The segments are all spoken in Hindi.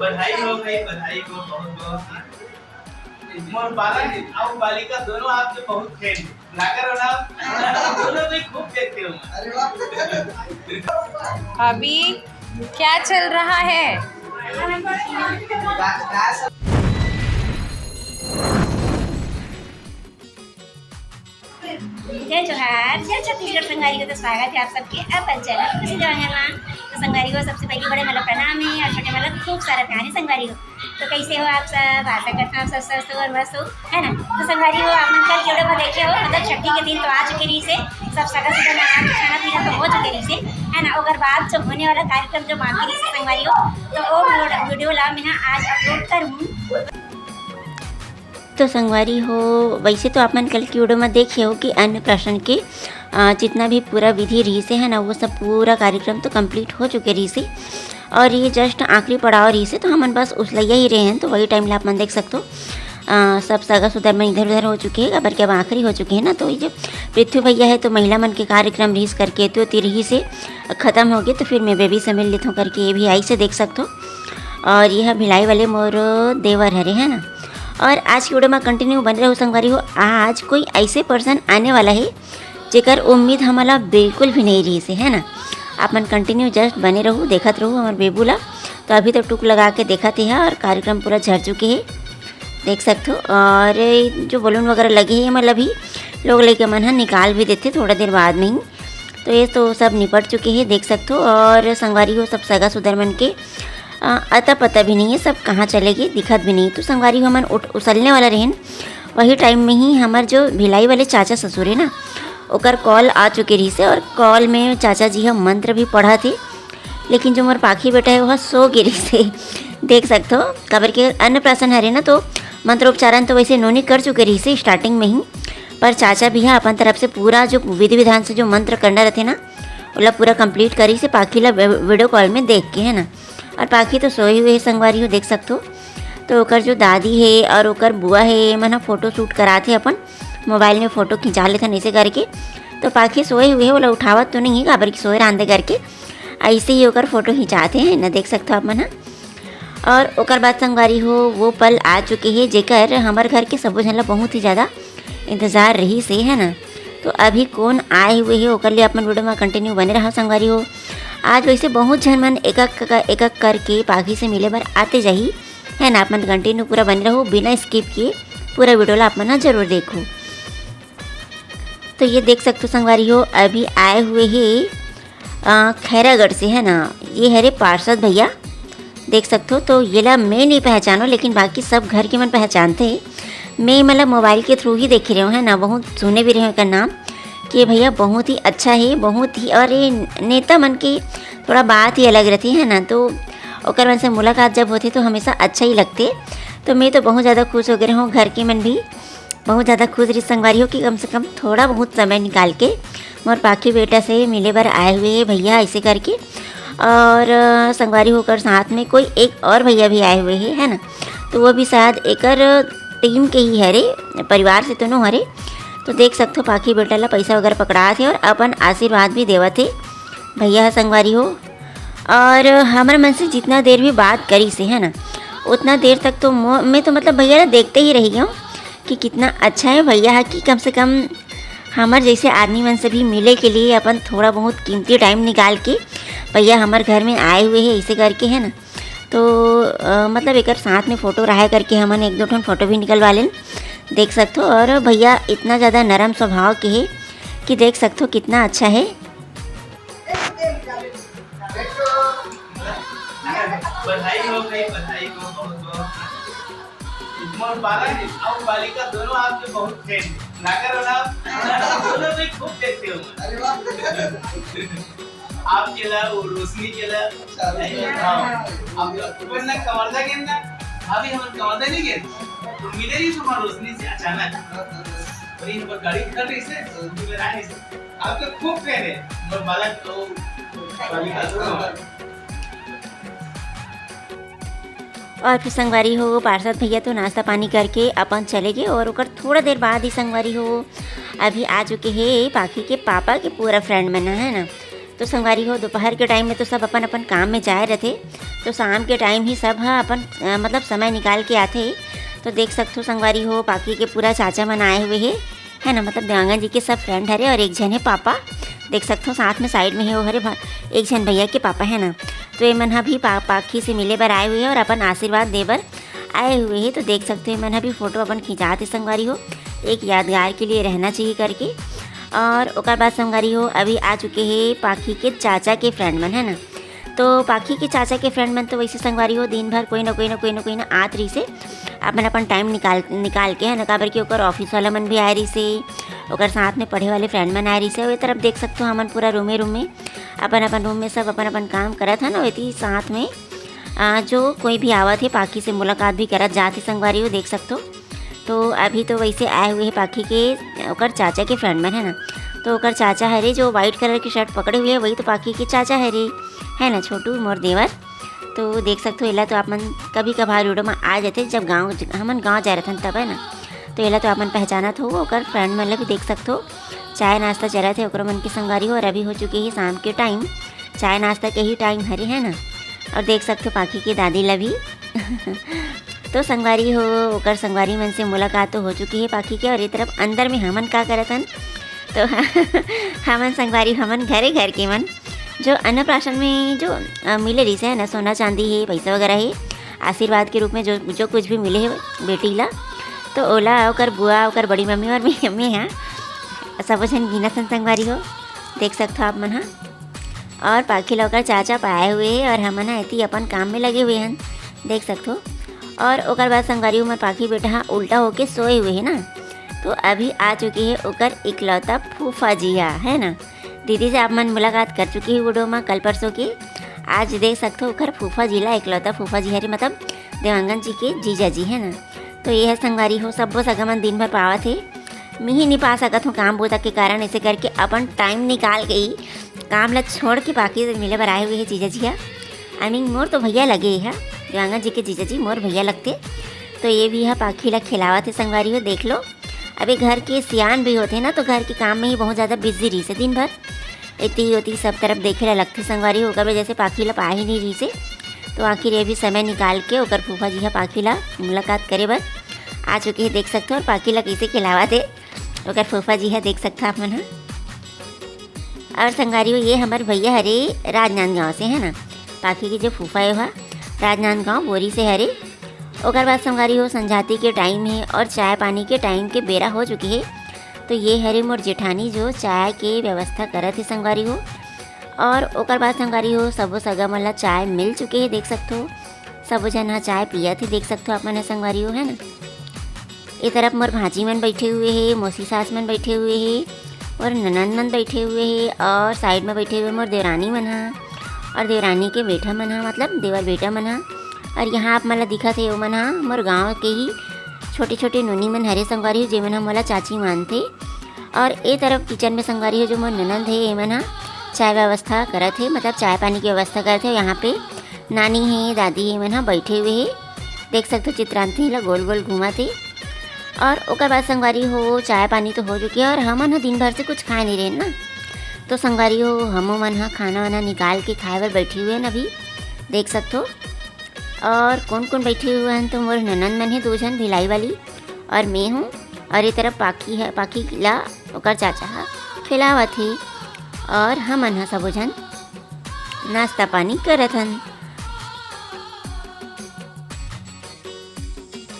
बधाई हो भाई, बधाई हो बहुत बहुत। मोर बालक और बालिका दोनों आपके बहुत फैन लाकर हो ना, दोनों को खूब देखते हो। अरे वाह। अभी क्या चल रहा है? जय जोहार, जय छत्तीसगढ़। संगवारी को तो स्वागत है आप सबके अपन चैनल खुशी जवाहर। तो संगवारी को सबसे पहले बड़े मतलब प्रणाम है और छोटे मतलब खूब सारा प्यार है संगवारी को। तो कैसे हो आप सब? आशा करता हूँ सब स्वस्थ हो और मस्त हो, है ना। तो संगवारी हो आप मन कल केवड़े में देखे हो, मतलब छठी के दिन तो आ चुके रही से सब सगा सुगा नहा के खाना पीना तो हो चुके रही से, है ना। और बाद जो होने वाला कार्यक्रम जो बाकी रही से संगवारी हो, तो वो वीडियो ला मैं आज अपलोड करूँ। तो संगवारी हो, वैसे तो आप मन कल की वीडियो में देखे हो कि अन्नप्राशन के जितना भी पूरा विधि रही से, है ना, वो सब पूरा कार्यक्रम तो कंप्लीट हो चुके रही से और ये जस्ट आखिरी पड़ाव रही से। तो हम बस उसलैया ही रहे हैं, तो वही टाइम आप मन देख सकते हो सब सगा सुधर में इधर उधर हो चुके हैं, अबर के अब आखिरी हो चुके हैं ना। तो ये जो पृथ्वी भैया है तो महिला मन के कार्यक्रम रीस करके तो तिरही से ख़त्म हो गए। तो फिर मैं बेबी से मिल लेता हूँ करके ये भी आई से देख सकते हो। और यह भिलाई वाले मोर देवर हरे, है ना। और आज की वीडियो में कंटिन्यू बन रहे हो संगवारी हो। आज कोई ऐसे पर्सन आने वाला है जेकर उम्मीद हमारा बिल्कुल भी नहीं रही से, है ना। आप मन कंटिन्यू जस्ट बने रहो, देखत रहो हमारे बेबूला। तो अभी तो टुक लगा के देखा थे और कार्यक्रम पूरा झड़ चुके हैं, देख सकते हो। और जो बलून वगैरह लगे हैं मतलब ही लोग लेके मन निकाल भी देते थोड़ा देर बाद में ही। तो ये तो सब निपट चुके हैं, देख सकते हो। और संगवारी हो सब सगा सुधरमन के अता पता भी नहीं है सब कहाँ चले गए, दिखत भी नहीं। तो संगवारी हो हमन उछलने वाला रहें, वही टाइम में ही हमार जो भिलाई वाले चाचा ससुर है ना, ओकर कॉल आ चुके रही से। और कॉल में चाचा जी हम मंत्र भी पढ़ा थे, लेकिन जो मोर पाखी बेटा है वह सो गिरी से, देख सकते हो। काबर के अन्नप्राशन हरे ना, तो मंत्रोपचारण तो वैसे नोनी कर चुके रही से स्टार्टिंग में ही, पर चाचा भी है अपन तरफ से पूरा जो विधि विधान से जो मंत्र करना रहते ना वो पूरा कंप्लीट करी से पाखी ला वीडियो कॉल में देख के, है ना। और पाखी तो सोए हुए संगवारी हो, देख सकते हो। तो ओकर जो दादी है और ओकर बुआ है मना फ़ोटो शूट कराते अपन मोबाइल में फ़ोटो खिंचा लेते ऐसे करके। तो पाखी सोए हुए है, वो उठावत तो नहीं है काबर की सोए रांधे करके ऐसे ही ओकर फ़ोटो खिंचाते हैं ना, देख सकते हो आप मन। और ओकर बाद संगवारी हो वो पल आ चुके हैं जेकर हमारे घर के सब जन ला बहुत ही ज़्यादा इंतज़ार रही से, है ना। तो अभी कौन आए हुए है ओकर लिए अपन वीडियो में कंटिन्यू बने रहा संगवारी हो। आज वैसे बहुत जन मन एक एक करके पाखी से मिले बार आते जाही, है ना। आप मन कंटिन्यू पूरा बने रहो बिना स्किप किए, पूरा वीडियो ला आप मन जरूर देखो। तो ये देख सकते हो संगवारी हो अभी आए हुए हैं खैरागढ़ से, है ना। ये हरे पार्षद भैया, देख सकते हो। तो ये ला मैं नहीं पहचानो, लेकिन बाकी सब घर के मन पहचानते हैं। मैं मतलब मोबाइल के थ्रू ही देख रहे हो, है ना, बहुत सुने भी रहे हो का नाम कि भैया बहुत ही अच्छा है, बहुत ही। और ये नेता मन की थोड़ा बात ही अलग रहती है ना, तो ओकर मन से मुलाकात जब होती तो हमेशा अच्छा ही लगते। तो मैं तो बहुत ज़्यादा खुश हो गए हूँ, घर के मन भी बहुत ज़्यादा खुश रही संगवारी हो कि कम से कम थोड़ा बहुत समय निकाल के मोर पाखी बेटा से मिले बार आए हुए हैं भैया ऐसे करके। और संगवारी होकर साथ में कोई एक और भैया भी आए हुए हैं, है ना। तो वो भी शायद एक टीम के ही हरे, परिवार से तो नो हरे। तो देख सकते हो पाखी बेटा ला पैसा वगैरह पकड़ा थे और अपन आशीर्वाद भी देवा थे भैया संगवारी हो। और हमारे मन से जितना देर भी बात करी से, है ना, उतना देर तक तो मैं तो मतलब भैया देखते ही रह गया हूँ कि कितना अच्छा है भैया है कि कम से कम हमारे जैसे आदमी मन से भी मिले के लिए अपन थोड़ा बहुत कीमती टाइम निकाल के भैया हमारे घर में आए हुए हैं ऐसे करके, है ना। तो मतलब एक साथ में फ़ोटो रहा करके हमने एक दो ठन फ़ोटो भी निकलवा लें, देख सकते हो। और भैया इतना ज़्यादा नरम स्वभाव के है कि देख सकते हो कितना अच्छा है। बधाई हो भाई, बधाई हो बहुत बहुत। मोर बालक और बालिका दोनों आपके बहुत फैन लाकर हो ना, दोनों को खूब देखते हो। अरे वाह। आप केला वो रोशनी केला आप ना कमरदा के ना अभी हम कमरदा नहीं के तो मिले ही तुम्हारा रोशनी से अचानक और इन पर गाड़ी खड़ रही से उनके में आने से आपके खूब फैन है मोर बालक तो बालिका दोनों। और फिर संगवारी हो पार्षद भैया तो नाश्ता पानी करके अपन चले गए। और ओकर थोड़ा देर बाद ही संगवारी हो अभी आ चुके हैं पाखी के पापा के पूरा फ्रेंड बना, है ना। तो संगवारी हो दोपहर के टाइम में तो सब अपन अपन काम में जाए रहते, तो शाम के टाइम ही सब हाँ अपन मतलब समय निकाल के आते। तो देख सकते हो संगवारी हो पाकी के पूरा चाचा मन आए हुए है ना, मतलब देवांगन जी के सब फ्रेंड हरे और एक जन है पापा, देख सकते हो साथ में साइड में है वो हरे एक जन भैया के पापा है ना। तो ये मन भी पाखी से मिले बर आए हुए हैं और अपन आशीर्वाद दे बर आए हुए हैं। तो देख सकते हो मन भी फ़ोटो अपन खिंचाते संगवारी हो, एक यादगार के लिए रहना चाहिए करके। और ओकर बाद संगवारी हो अभी आ चुके हैं पाखी के चाचा के फ्रेंड मन है ना। तो पाखी के चाचा के फ्रेंड मन तो वैसे संगवारी हो दिन भर कोई ना आत रही से अपन टाइम निकाल के है ना, काबर कि ओकर ऑफिस वाला मन भी आए रही से, ओकर साथ में पढ़े वाले फ्रेंड मन आए रही से। वो तरफ देख सकते हो हमन पूरा रूम में अपन रूम में सब अपन काम करत है ना। वैसे साथ में जो कोई भी आवत है पाखी से मुलाकात भी करत जाती संगवारी हो, देख सकते हो। तो अभी तो वैसे आए हुए हैं पाखी के ओकर चाचा के फ्रेंड मन है ना। तो ओकर चाचा हरे जो वाइट कलर की शर्ट पकड़े हुए है वही तो पाखी के चाचा हरे है ना, छोटू मोर देवर। तो देख सकते हो एला तो अपन कभी कभार वीडियो में आ जाते जब हमन गाँव जा रहे थे तब है ना। तो एला तो अपन पहचानत हो ओकर फ्रेंड मन भी देख सकते हो चाय नाश्ता चलत है ओकर मन की संगवारी हो। और अभी हो चुके ही शाम के टाइम, चाय नाश्ता के ही टाइम हरे है ना। और देख सकते हो पाखी की दादी ला भी तो संगवारी हो ओकर संगवारी मन से मुलाकात तो हो चुकी है पाखी के। और ये तरफ अंदर में हमन का करत हन तो हमन संगवारी हमन घर के मन जो अन्नप्राशन में जो मिले रही है ना, सोना चांदी है पैसा वगैरह है आशीर्वाद के रूप में जो कुछ भी मिले है बेटी ला, तो ओला ओकर बुआ ओकर बड़ी मम्मी और मेरी मम्मी हाँ सब जन गिना संगवारी हो, देख सकते हो आप मन हाँ। और पाखी ला ओकर चाचा पाए हुए है और हमन ऐती अपन काम में लगे हुए हैं, देख सकते हो। और ओकर बाद संगवारी उमर पाखी बेटा हाँ उल्टा होके सोए हुए है ना। तो अभी आ चुकी है ओकर इकलौता फूफा जी है ना। दीदी से आप मन मुलाकात कर चुकी है वीडियो में कल परसों की। आज देख सकते हो ओकर फूफा जी ला इकलौता फूफा जी हरे मतलब देवांगन जी के जीजा जी है ना। तो ये है संगवारी हो सबो सगा मन दिन भर पावत है, मैं ही नहीं पा सकत हूँ काम बोता के कारण, ऐसे करके अपन टाइम निकाल के ही काम ला छोड़ के बाकी मिले बर आए हुए है जीजा जी आई मीन मोर तो भैया लगे है देवांगन जी के जीजा जी मोर भैया लगते। तो ये भी है पाखी ला खिलावत है संगवारी हो, देख लो। अभी घर के सियान भी होते ना तो घर के काम में ही बहुत ज़्यादा बिजी रही से दिन भर इतनी होती सब तरफ देखे ला लगती संगवारी होकर वजह से पाखी ला पा ही नहीं रही से। तो आखिर ये भी समय निकाल के ओकर फूफा जी है पाखी ला मुलाकात करे बर आ चुके हैं, देख सकते हो। और पाखी ला कैसे खिलावा थे ओकर फूफा जी है, देख सकते हो आप मन। और संगवारी हो ये हमारे भैया हरे राजनांदगांव से है ना, पाखी की जो फूफा है वह राजनांदगांव बोरी से हरे। ओकर बाद संगवारी हो संझाती के टाइम है और चाय पानी के टाइम के बेरा हो चुकी है। तो ये हरे मोर जेठानी जो चाय के व्यवस्था करत है संगवारी हो। और ओकर बाद संगवारी हो सबो सगा मन ला चाय मिल चुके हैं, देख सकते हो। सबो जन हाँ चाय पिया थे, देख सकते हो आप मन संगवारी हो है ना। ये तरफ मोर भाजी मन बैठे हुए है, मौसी सास मन बैठे हुए है और ननन मन बैठे हुए है। और साइड में बैठे हुए मोर देवरानी मन हाँ और देवरानी के बेटा मन हाँ मतलब देवर बेटा मन हाँ। और यहाँ आप मला दिखत है वो मन हाँ मोर गाँव के ही छोटे छोटे नोनी मन हरे संगवारी हो जे मन मोला चाची मानते। और ए तरफ किचन में संगवारी हो जो मोर ननंद है ये मन चाय व्यवस्था करत है मतलब चाय पानी की व्यवस्था करते हो। यहाँ पे नानी है दादी है मन बैठे हुए है, देख सकते हो चित्रांती ला गोल गोल घुमाते। और ओकर बाद संगवारी हो चाय पानी तो हो चुकी है और हमन दिन भर से कुछ खाए नहीं रहे ना। तो संगवारी हो हम मन खाना वाना निकाल के खाए बर बैठे हुए हैं अभी, देख सकते हो। और कौन कौन बैठे हुए हैं तो मोर ननंद मन है दो जन भिलाई वाली और मैं हूँ। और ये तरफ पाखी है, पाखी ला ओकर चाचा है खिलावत ही और हमन हा सबो जन नाश्ता पानी करत हन।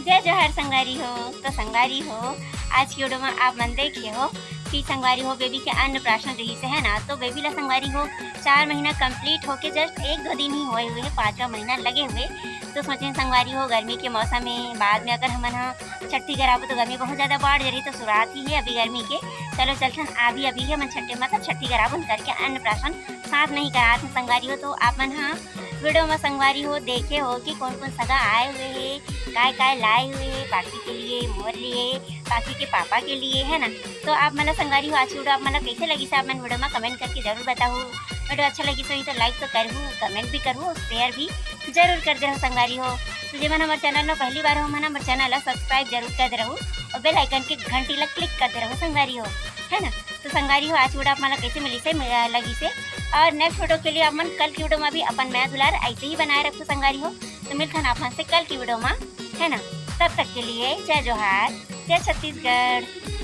जय जोहर संगवारी हो। तो संगवारी हो आज की वीडियो में आप मन देखे हो कि संगवारी हो बेबी के अन्नप्राशन रही से है ना। तो बेबी ला संगवारी हो 4 महीना कंप्लीट होके जस्ट 1-2 दिन ही हुए हुए, 5वां महीना लगे हुए। तो सोचें संगवारी हो गर्मी के मौसम में बाद में अगर हमन छठी कराबो तो गर्मी बहुत ज़्यादा बढ़ जा रही। तो शुरुआत ही है अभी गर्मी के, चलो चलते अभी के मन छठी मतलब छठी कराबन करके अन्नप्राशन साथ नहीं कराते संगवारी हो। तो आप मन वीडियो में संगवारी हो देखे हो कि कौन कौन सगा आए हुए है, काय लाए हुए है पाखी के लिए, मोर लिए, पाखी के पापा के लिए है ना। तो आप मतलब संगवारी हो आज की वीडियो आप मतलब कैसे लगी से आप मन वीडियो में कमेंट करके जरूर बताओ। वीडियो अच्छा लगी तो लाइक तो करूँ, कमेंट भी करूँ, शेयर भी जरूर कर दे संगवारी हो। तो जो मन हमारे चैनल में पहली बार हो मन हमारे चैनल सब्सक्राइब जरूर कर दे रहूँ और बेल आइकन के घंटी ला क्लिक कर दे रहूँ संगवारी हो है ना। तो संगवारी हो आज वीडियो आप मन कैसे मिली से लगी से और नेक्स्ट वीडियो के लिए आप मन कल की वीडियो में भी अपन मैं दुलार ऐसे ही बनाए रखो संगवारी हो। तो मिलता है आप मन से कल की वीडियो में, है ना। तब तक के लिए जय जोहार, जय छत्तीसगढ़।